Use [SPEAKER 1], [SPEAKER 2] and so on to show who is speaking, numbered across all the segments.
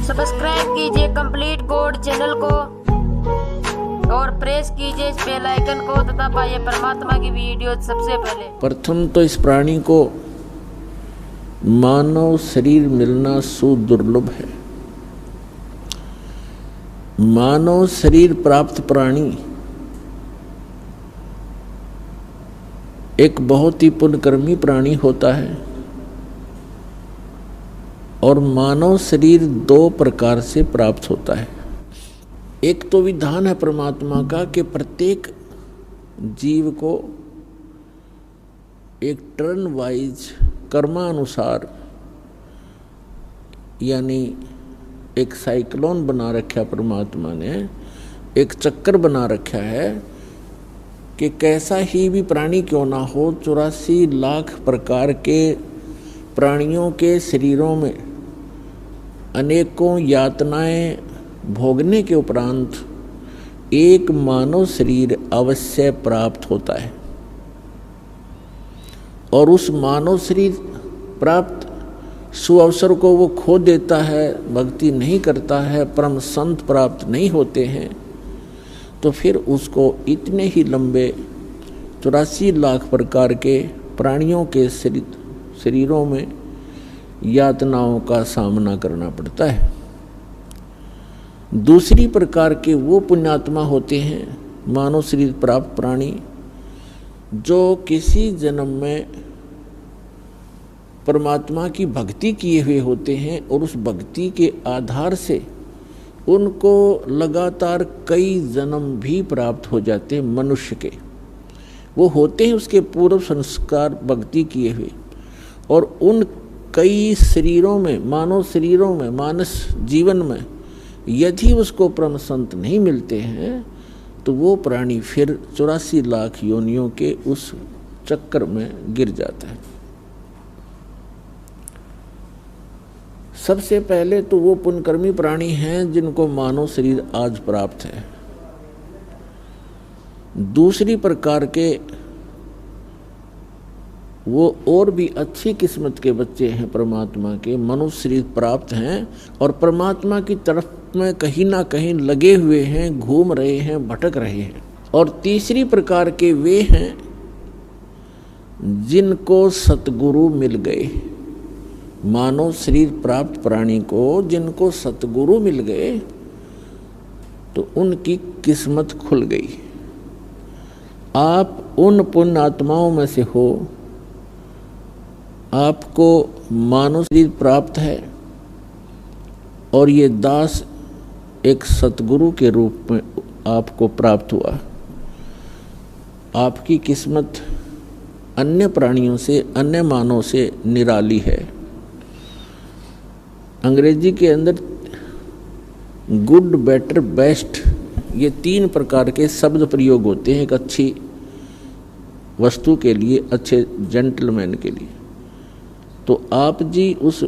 [SPEAKER 1] Subscribe कीजिए complete code channel को और प्रेस कीजिए इस बेल आइकन को तथा पाइए परमात्मा की वीडियो सबसे पहले।
[SPEAKER 2] प्रथम तो इस प्राणी को मानव शरीर मिलना सुदुर्लभ है। मानव शरीर प्राप्त प्राणी एक बहुत ही पुण्यकर्मी प्राणी होता है और मानव शरीर दो प्रकार से प्राप्त होता है। एक तो विधान है परमात्मा का कि प्रत्येक जीव को एक टर्न वाइज कर्मानुसार यानी एक साइक्लोन बना रखा परमात्मा ने, एक चक्कर बना रखा है कि कैसा ही भी प्राणी क्यों ना हो, 84 लाख प्रकार के प्राणियों के शरीरों में अनेकों यातनाएं भोगने के उपरांत एक मानव शरीर अवश्य प्राप्त होता है। और उस मानव शरीर प्राप्त सुअवसर को वो खो देता है, भक्ति नहीं करता है, परम संत प्राप्त नहीं होते हैं, तो फिर उसको इतने ही लंबे 84 लाख प्रकार के प्राणियों के शरीरों में यातनाओं का सामना करना पड़ता है। दूसरी प्रकार के वो पुण्यात्मा होते हैं मानव शरीर प्राप्त प्राणी जो किसी जन्म में परमात्मा की भक्ति किए हुए होते हैं और उस भक्ति के आधार से उनको लगातार कई जन्म भी प्राप्त हो जाते हैं। मनुष्य के वो होते हैं उसके पूर्व संस्कार भक्ति किए हुए, और उन कई शरीरों में, मानव शरीरों में, मानस जीवन में यदि उसको परम संत नहीं मिलते हैं तो वो प्राणी फिर 84 लाख योनियों के उस चक्कर में गिर जाता है। सबसे पहले तो वो पुण्यकर्मी प्राणी हैं जिनको मानव शरीर आज प्राप्त है। दूसरी प्रकार के वो और भी अच्छी किस्मत के बच्चे हैं परमात्मा के, मनुष्य शरीर प्राप्त हैं और परमात्मा की तरफ में कहीं ना कहीं लगे हुए हैं, घूम रहे हैं, भटक रहे हैं। और तीसरी प्रकार के वे हैं जिनको सतगुरु मिल गए। मानव शरीर प्राप्त प्राणी को जिनको सतगुरु मिल गए तो उनकी किस्मत खुल गई। आप उन पुण्य आत्माओं में से हो, आपको मानव शरीर प्राप्त है और ये दास एक सतगुरु के रूप में आपको प्राप्त हुआ। आपकी किस्मत अन्य प्राणियों से, अन्य मानव से निराली है। अंग्रेजी के अंदर गुड, बेटर, बेस्ट ये 3 प्रकार के शब्द प्रयोग होते हैं एक अच्छी वस्तु के लिए, अच्छे जेंटलमैन के लिए। तो आप जी उस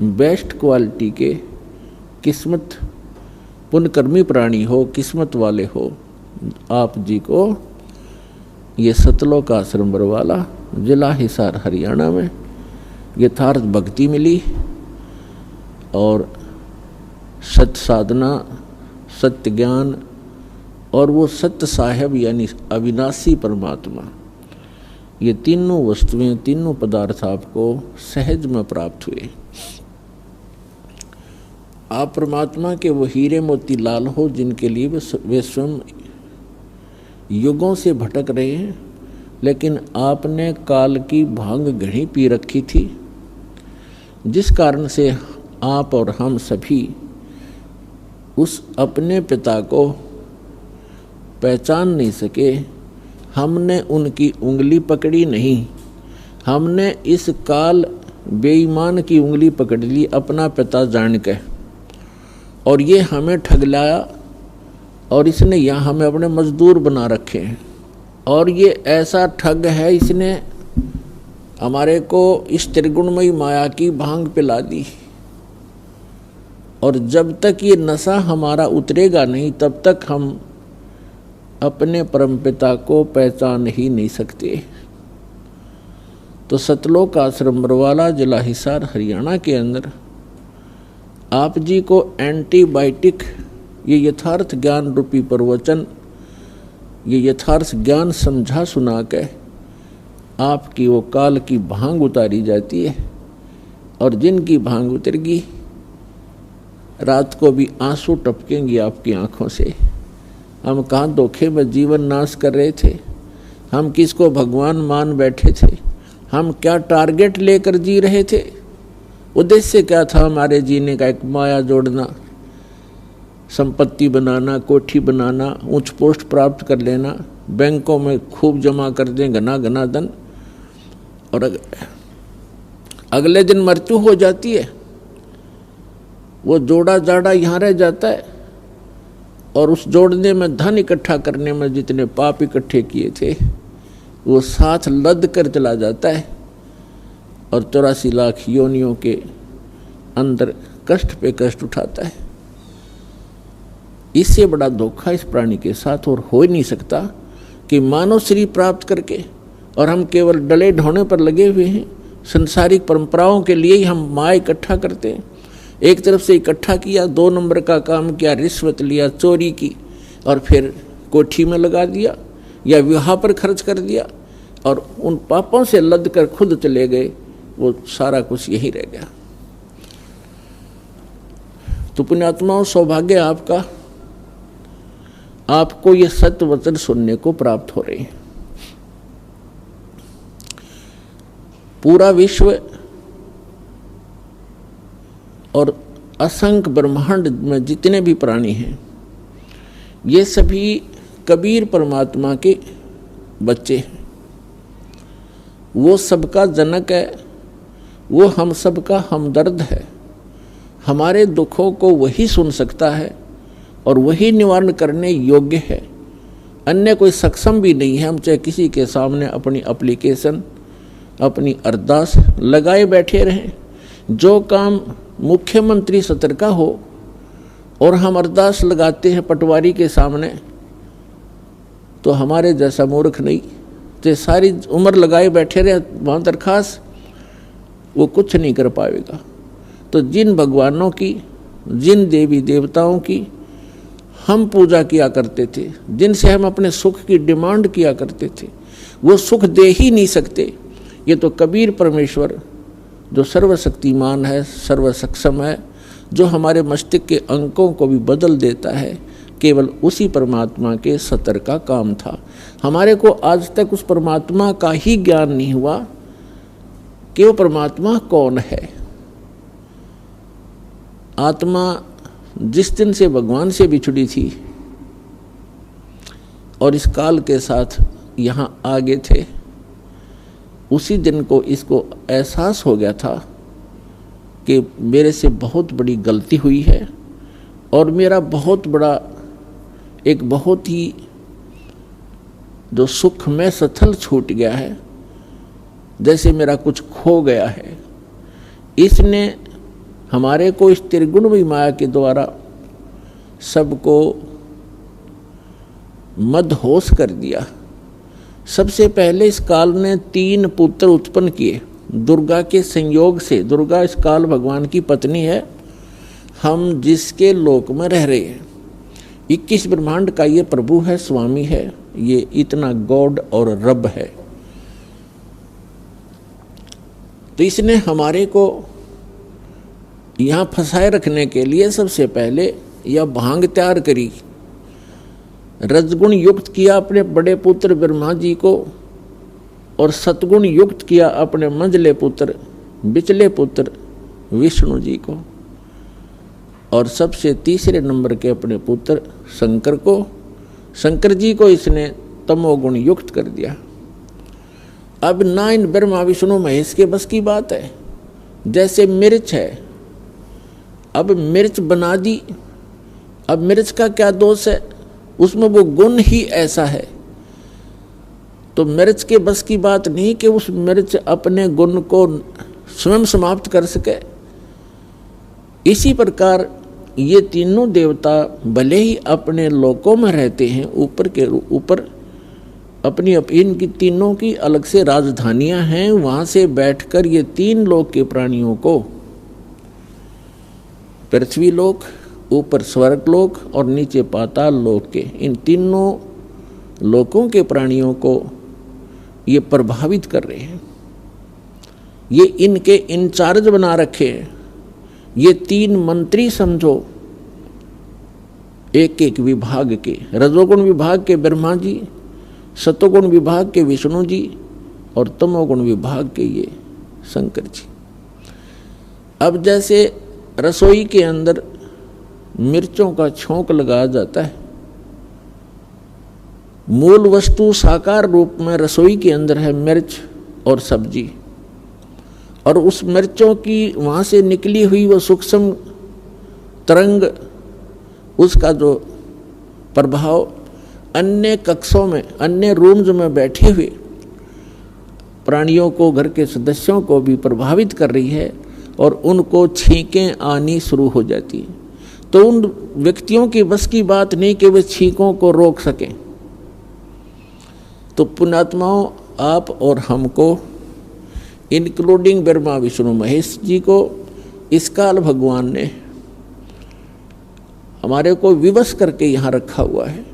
[SPEAKER 2] बेस्ट क्वालिटी के किस्मत पुण्यकर्मी प्राणी हो, किस्मत वाले हो। आप जी को ये सतलोक आश्रम बरवाला, जिला हिसार, हरियाणा में यथार्थ भक्ति मिली और सत्य साधना, सत्य ज्ञान और वो सत्य साहेब यानी अविनाशी परमात्मा, ये तीनों वस्तुएं, तीनों पदार्थ आपको सहज में प्राप्त हुए। आप परमात्मा के वो हीरे मोती लाल हो जिनके लिए वे स्वयं युगों से भटक रहे हैं, लेकिन आपने काल की भांग घड़ी पी रखी थी, जिस कारण से आप और हम सभी उस अपने पिता को पहचान नहीं सके। हमने उनकी उंगली पकड़ी नहीं, हमने इस काल बेईमान की उंगली पकड़ ली अपना पिता जान के, और ये हमें ठगलाया और इसने यहाँ हमें अपने मजदूर बना रखे हैं। और ये ऐसा ठग है, इसने हमारे को इस त्रिगुणमयी माया की भांग पिला दी, और जब तक ये नशा हमारा उतरेगा नहीं तब तक हम अपने परमपिता को पहचान ही नहीं सकते। तो सतलोक आश्रम बरवाला, जिला हिसार, हरियाणा के अंदर आप जी को एंटीबायोटिक, ये यथार्थ ज्ञान रूपी प्रवचन, ये यथार्थ ज्ञान समझा सुना के आपकी वो काल की भांग उतारी जाती है। और जिनकी भांग उतरेगी रात को भी आंसू टपकेंगे आपकी आंखों से। हम कहाँ धोखे में जीवन नाश कर रहे थे, हम किसको भगवान मान बैठे थे, हम क्या टारगेट लेकर जी रहे थे, उद्देश्य क्या था हमारे जीने का? एक माया जोड़ना, संपत्ति बनाना, कोठी बनाना, उच्च पोस्ट प्राप्त कर लेना, बैंकों में खूब जमा कर दें घना घना धन, और अगले दिन मृत्यु हो जाती है। वो जोड़ा जाड़ा यहाँ रह जाता है, और उस जोड़ने में धन इकट्ठा करने में जितने पाप इकट्ठे किए थे वो साथ लद कर चला जाता है, और 84 लाख योनियों के अंदर कष्ट पे कष्ट उठाता है। इससे बड़ा धोखा इस प्राणी के साथ और हो ही नहीं सकता कि मानव शरीर प्राप्त करके और हम केवल डले ढोने पर लगे हुए हैं। संसारिक परंपराओं के लिए ही हम माया इकट्ठा करते हैं। एक तरफ से इकट्ठा किया, 2 नंबर का काम किया, रिश्वत लिया, चोरी की, और फिर कोठी में लगा दिया या विवाह पर खर्च कर दिया, और उन पापों से लद कर खुद चले गए। वो सारा कुछ यही रह गया। तो पुण्यात्माओं, सौभाग्य आपका, आपको ये सत्य वचन सुनने को प्राप्त हो रहे हैं। पूरा विश्व और असंख्य ब्रह्मांड में जितने भी प्राणी हैं, ये सभी कबीर परमात्मा के बच्चे हैं। वो सबका जनक है, वो हम सबका हमदर्द है। हमारे दुखों को वही सुन सकता है और वही निवारण करने योग्य है। अन्य कोई सक्षम भी नहीं है। हम चाहे किसी के सामने अपनी एप्लीकेशन, अपनी अरदास लगाए बैठे रहें, जो काम मुख्यमंत्री सत्र का हो और हम अरदास लगाते हैं पटवारी के सामने, तो हमारे जैसा मूर्ख नहीं, तो सारी उम्र लगाए बैठे रहे वहाँ दरखास्त, वो कुछ नहीं कर पाएगा। तो जिन भगवानों की, जिन देवी देवताओं की हम पूजा किया करते थे, जिनसे हम अपने सुख की डिमांड किया करते थे, वो सुख दे ही नहीं सकते। ये तो कबीर परमेश्वर जो सर्वशक्तिमान है, सर्वसक्षम है, जो हमारे मस्तिष्क के अंकों को भी बदल देता है, केवल उसी परमात्मा के सतर का काम था। हमारे को आज तक उस परमात्मा का ही ज्ञान नहीं हुआ कि वो परमात्मा कौन है। आत्मा जिस दिन से भगवान से बिछड़ी थी और इस काल के साथ यहाँ आगे थे, उसी दिन को इसको एहसास हो गया था कि मेरे से बहुत बड़ी गलती हुई है और मेरा बहुत बड़ा, एक बहुत ही जो सुख में सथल छूट गया है, जैसे मेरा कुछ खो गया है। इसने हमारे को इस त्रिगुणमयी माया के द्वारा सबको मदहोश कर दिया। सबसे पहले इस काल ने 3 पुत्र उत्पन्न किए दुर्गा के संयोग से। दुर्गा इस काल भगवान की पत्नी है, हम जिसके लोक में रह रहे हैं। 21 ब्रह्मांड का ये प्रभु है, स्वामी है, ये इतना गॉड और रब है। तो इसने हमारे को यहाँ फंसाए रखने के लिए सबसे पहले यह भांग तैयार करी, रजगुण युक्त किया अपने बड़े पुत्र ब्रह्मा जी को और सतगुण युक्त किया अपने मंझले पुत्र, बिचले पुत्र विष्णु जी को, और सबसे तीसरे नंबर के अपने पुत्र शंकर को, शंकर जी को इसने तमोगुण युक्त कर दिया। अब ना इन ब्रह्मा विष्णु महेश के बस की बात है। जैसे मिर्च है, अब मिर्च बना दी, अब मिर्च का क्या दोष है, उसमें वो गुण ही ऐसा है। तो मिर्च के बस की बात नहीं कि उस मिर्च अपने गुण को स्वयं समाप्त कर सके। इसी प्रकार ये तीनों देवता भले ही अपने लोकों में रहते हैं, ऊपर के ऊपर अपनी इनकी तीनों की अलग से राजधानियां हैं, वहां से बैठकर ये 3 लोक के प्राणियों को पृथ्वी लोक, ऊपर स्वर्ग लोक और नीचे पाताल लोक के, इन तीनों लोकों के प्राणियों को ये प्रभावित कर रहे हैं। ये इनके इंचार्ज बना रखे हैं। ये 3 मंत्री समझो, एक एक विभाग के, रजोगुण विभाग के ब्रह्मा जी, सतोगुण विभाग के विष्णु जी और तमोगुण विभाग के ये शंकर जी। अब जैसे रसोई के अंदर मिर्चों का छोंक लगाया जाता है, मूल वस्तु साकार रूप में रसोई के अंदर है मिर्च और सब्जी, और उस मिर्चों की वहाँ से निकली हुई वो सूक्ष्म तरंग, उसका जो प्रभाव अन्य कक्षों में, अन्य रूम्स में बैठे हुए प्राणियों को, घर के सदस्यों को भी प्रभावित कर रही है और उनको छींकें आनी शुरू हो जाती हैं। तो उन व्यक्तियों की बस की बात नहीं कि वे छींकों को रोक सकें। तो पुण्यात्माओं, आप और हमको, इंक्लूडिंग ब्रह्मा विष्णु महेश जी को, इस काल भगवान ने हमारे को विवश करके यहाँ रखा हुआ है।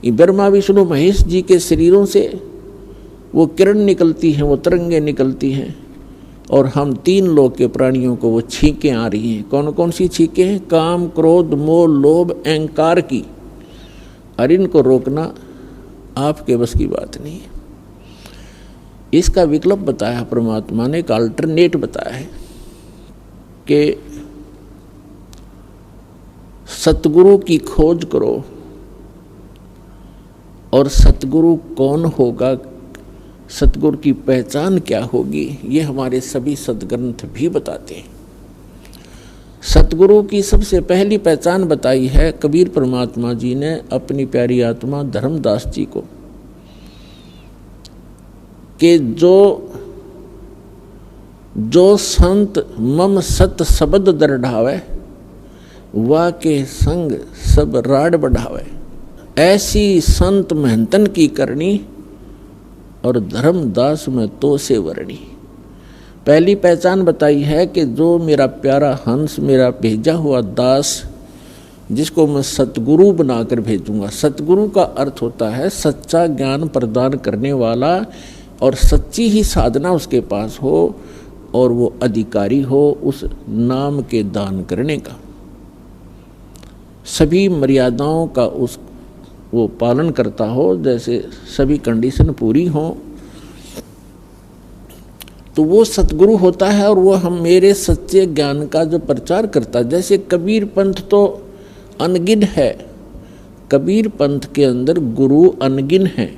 [SPEAKER 2] ब्रह्मा विष्णु महेश जी के शरीरों से वो किरण निकलती हैं, वो तरंगें निकलती हैं, और हम 3 लोक के प्राणियों को वो छींकें आ रही हैं। कौन कौन सी छींकें हैं? काम, क्रोध, मोह, लोभ, अहंकार की। और इनको रोकना आपके बस की बात नहीं है। इसका विकल्प बताया परमात्मा ने, एक अल्टरनेट बताया है कि सतगुरु की खोज करो। और सतगुरु कौन होगा, सतगुरु की पहचान क्या होगी, ये हमारे सभी सदग्रंथ भी बताते हैं। सतगुरु की सबसे पहली पहचान बताई है कबीर परमात्मा जी ने अपनी प्यारी आत्मा धर्मदास जी को, कि जो संत मम सत शब्द दृढ़ावे, वा के संग सब राड बढ़ावे। ऐसी संत महंतन की करनी, और धर्मदास में तो से वर्णी। पहली पहचान बताई है कि जो मेरा प्यारा हंस, मेरा भेजा हुआ दास, जिसको मैं सतगुरु बनाकर भेजूंगा। सतगुरु का अर्थ होता है सच्चा ज्ञान प्रदान करने वाला, और सच्ची ही साधना उसके पास हो, और वो अधिकारी हो उस नाम के दान करने का, सभी मर्यादाओं का वो पालन करता हो, जैसे सभी कंडीशन पूरी हो, तो वो सतगुरु होता है। और वो हम मेरे सच्चे ज्ञान का जो प्रचार करता है, जैसे कबीर पंथ तो अनगिन है, कबीर पंथ के अंदर गुरु अनगिन है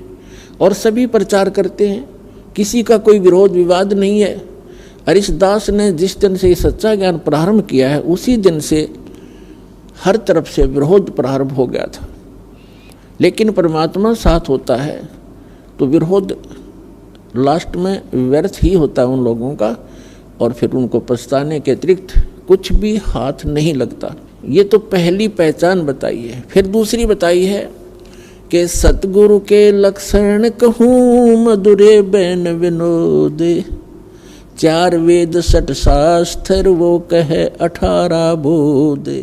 [SPEAKER 2] और सभी प्रचार करते हैं, किसी का कोई विरोध विवाद नहीं है। हरिदास ने जिस दिन से सच्चा ज्ञान प्रारंभ किया है, उसी दिन से हर तरफ से विरोध प्रारंभ हो गया था। लेकिन परमात्मा साथ होता है तो विरोध लास्ट में व्यर्थ ही होता है उन लोगों का, और फिर उनको पछताने के अतिरिक्त कुछ भी हाथ नहीं लगता। ये तो पहली पहचान बताई है। फिर दूसरी बताई है कि सतगुरु के लक्षण कहूँ मधुरे बैन विनोदे, 4 वेद 6 शास्त्र वो कहे 18 बोधे।